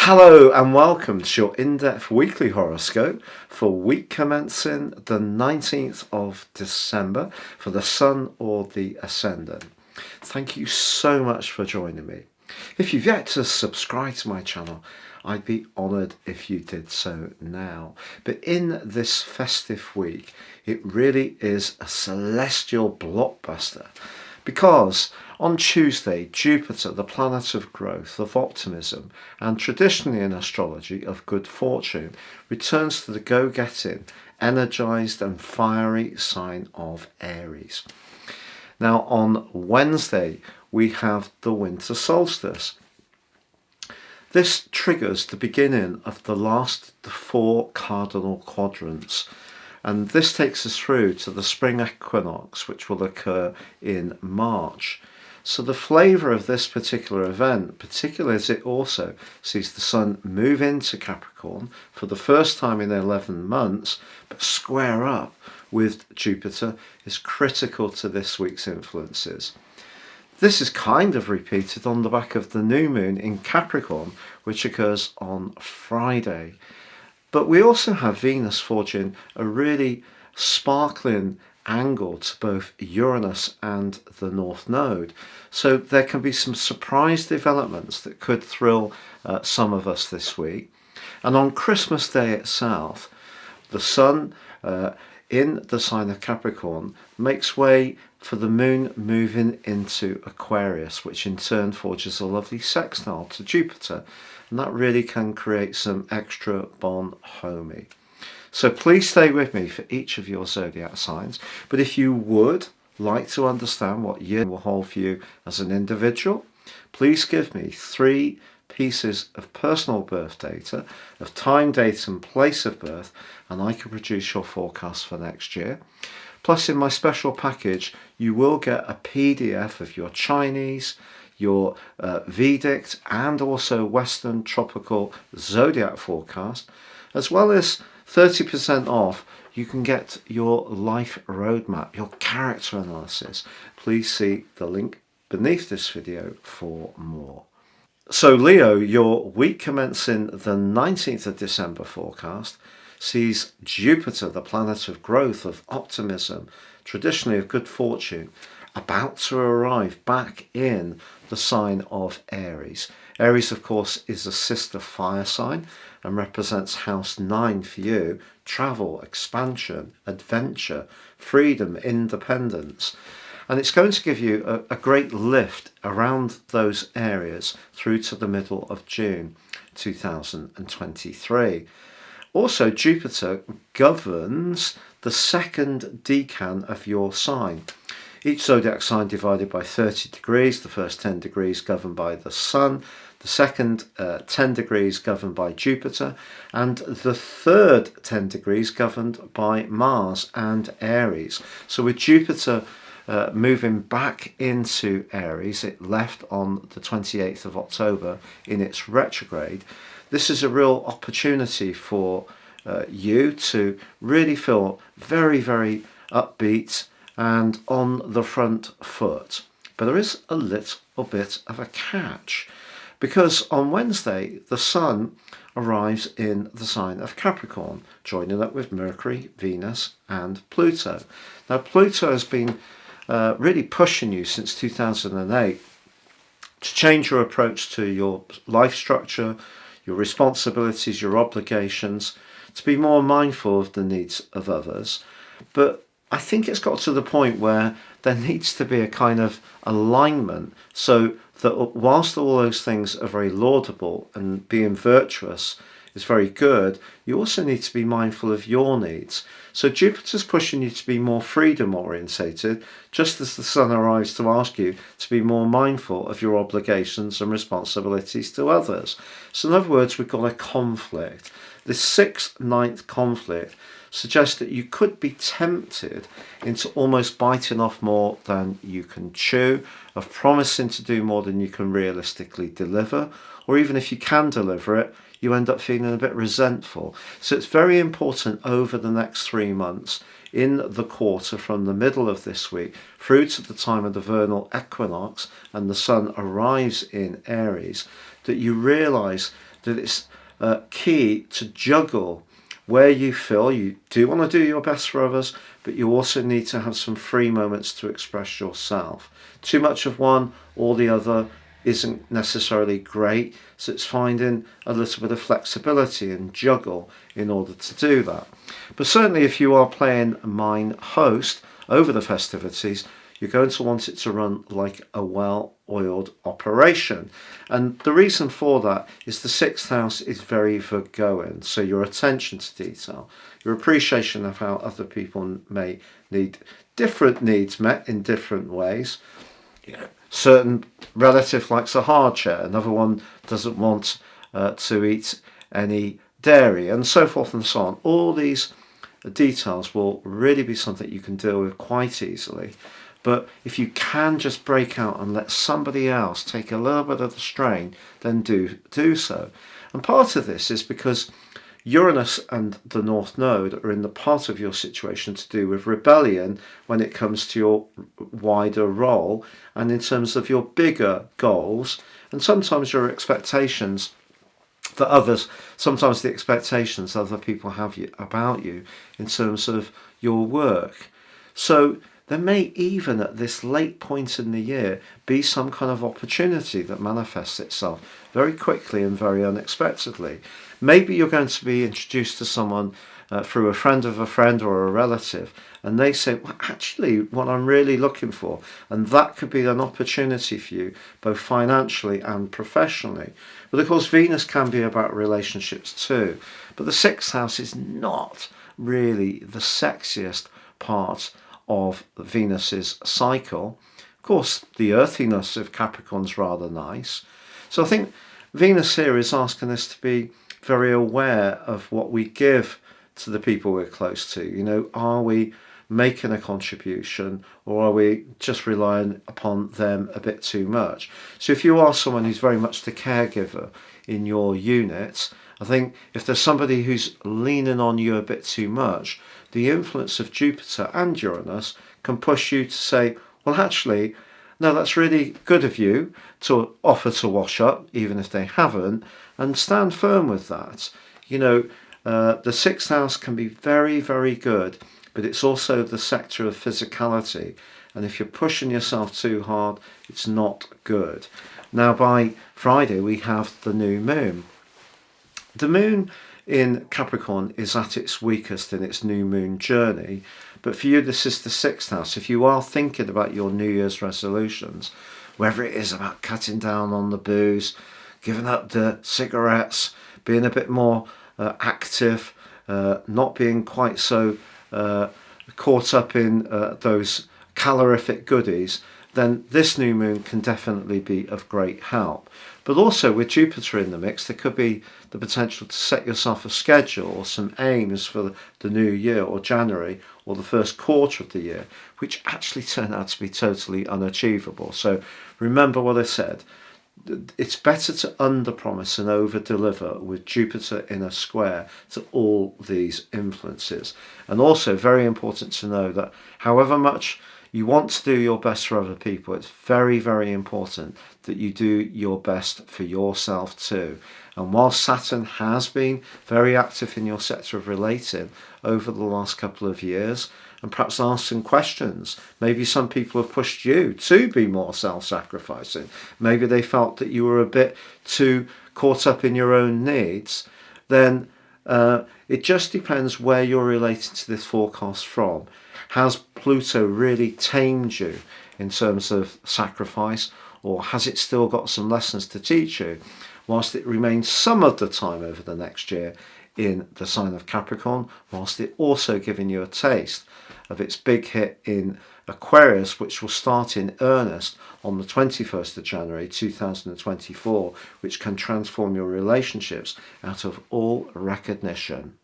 Hello and welcome to your in-depth weekly horoscope for week commencing the 19th of December for the Sun or the Ascendant. Thank you so much for joining me. If you've yet to subscribe to my channel, I'd be honoured if you did so now. But in this festive week, it really is a celestial blockbuster because on Tuesday, Jupiter, the planet of growth, of optimism, and traditionally in astrology of good fortune, returns to the go-getting, energized and fiery sign of Aries. Now on Wednesday, we have the winter solstice. This triggers the beginning of the last four cardinal quadrants, and this takes us through to the spring equinox, which will occur in March. So the flavour of this particular event, particularly as it also sees the Sun move into Capricorn for the first time in 11 months, but square up with Jupiter, is critical to this week's influences. This is kind of repeated on the back of the new moon in Capricorn, which occurs on Friday. But we also have Venus forging a really sparkling angle to both Uranus and the North Node. So there can be some surprise developments that could thrill some of us this week. And on Christmas Day itself, the Sun in the sign of Capricorn makes way for the moon moving into Aquarius, which in turn forges a lovely sextile to Jupiter, and that really can create some extra bonhomie. So please stay with me for each of your zodiac signs, but if you would like to understand what year will hold for you as an individual, please give me 3 pieces of personal birth data, of time, date and place of birth, and I can produce your forecast for next year. Plus in my special package you will get a PDF of your Chinese, your Vedic and also Western tropical zodiac forecast, as well as 30% off. You can get your life roadmap, your character analysis. Please see the link beneath this video for more. So Leo, your week commencing the 19th of December forecast sees Jupiter, the planet of growth, of optimism, traditionally of good fortune, about to arrive back in the sign of Aries. Aries, of course, is a sister fire sign and represents house 9 for you: travel, expansion, adventure, freedom, independence. And it's going to give you a great lift around those areas through to the middle of June 2023. Also, Jupiter governs the second decan of your sign. Each zodiac sign divided by 30 degrees, the first 10 degrees governed by the Sun, the second 10 degrees governed by Jupiter, and the third 10 degrees governed by Mars and Aries. So with Jupiter moving back into Aries, it left on the 28th of October in its retrograde. This is a real opportunity for you to really feel very, very upbeat and on the front foot. But there is a little bit of a catch, because on Wednesday the Sun arrives in the sign of Capricorn, joining up with Mercury, Venus and Pluto. Now Pluto has been really pushing you since 2008 to change your approach to your life structure, your responsibilities, your obligations, to be more mindful of the needs of others. But I think it's got to the point where there needs to be a kind of alignment, so that whilst all those things are very laudable and being virtuous is very good, you also need to be mindful of your needs. So Jupiter's pushing you to be more freedom orientated, just as the Sun arrives to ask you to be more mindful of your obligations and responsibilities to others. So in other words, we've got a conflict. This 6th-9th conflict suggests that you could be tempted into almost biting off more than you can chew, of promising to do more than you can realistically deliver, or even if you can deliver it, you end up feeling a bit resentful. So it's very important over the next 3 months, in the quarter from the middle of this week through to the time of the vernal equinox and the Sun arrives in Aries, that you realise that it's key to juggle where you feel you do want to do your best for others, but you also need to have some free moments to express yourself. Too much of one or the other isn't necessarily great, so it's finding a little bit of flexibility and juggle in order to do that. But certainly if you are playing Mine Host over the festivities, you're going to want it to run like a well-oiled operation. And the reason for that is the sixth house is very Virgoan. So your attention to detail, your appreciation of how other people may need different needs met in different ways. Certain relative likes a hard chair, another one doesn't want to eat any dairy, and so forth and so on. All these details will really be something you can deal with quite easily. But if you can just break out and let somebody else take a little bit of the strain, then do so. And part of this is because Uranus and the North Node are in the part of your situation to do with rebellion when it comes to your wider role and in terms of your bigger goals and sometimes your expectations that others, sometimes the expectations other people have about you in terms of your work. So there may even at this late point in the year be some kind of opportunity that manifests itself very quickly and very unexpectedly. Maybe you're going to be introduced to someone through a friend of a friend or a relative, and they say, well, actually, what I'm really looking for, and that could be an opportunity for you, both financially and professionally. But of course, Venus can be about relationships too. But the sixth house is not really the sexiest part of Venus's cycle. Of course, the earthiness of Capricorn's rather nice. So I think Venus here is asking us to be very aware of what we give to the people we're close to. Are we making a contribution or are we just relying upon them a bit too much? So if you are someone who's very much the caregiver in your unit, I think if there's somebody who's leaning on you a bit too much, the influence of Jupiter and Uranus can push you to say, well, actually, no, that's really good of you to offer to wash up, even if they haven't, and stand firm with that. The sixth house can be very, very good, but it's also the sector of physicality. And if you're pushing yourself too hard, it's not good. Now, by Friday, we have the new moon. The moon in Capricorn is at its weakest in its new moon journey, but for you this is the sixth house. If you are thinking about your New Year's resolutions, whether it is about cutting down on the booze, giving up the cigarettes, being a bit more active, not being quite so caught up in those calorific goodies, then this new moon can definitely be of great help. But also with Jupiter in the mix, there could be the potential to set yourself a schedule or some aims for the new year or January or the first quarter of the year, which actually turn out to be totally unachievable. So remember what I said. It's better to under-promise and over-deliver with Jupiter in a square to all these influences. And also very important to know that however much you want to do your best for other people, it's very, very important that you do your best for yourself too. And while Saturn has been very active in your sector of relating over the last couple of years, and perhaps ask some questions. Maybe some people have pushed you to be more self-sacrificing. Maybe they felt that you were a bit too caught up in your own needs. Then it just depends where you're related to this forecast from. Has Pluto really tamed you in terms of sacrifice, or has it still got some lessons to teach you whilst it remains some of the time over the next year in the sign of Capricorn, whilst it also giving you a taste of its big hit in Aquarius, which will start in earnest on the 21st of January 2024, which can transform your relationships out of all recognition.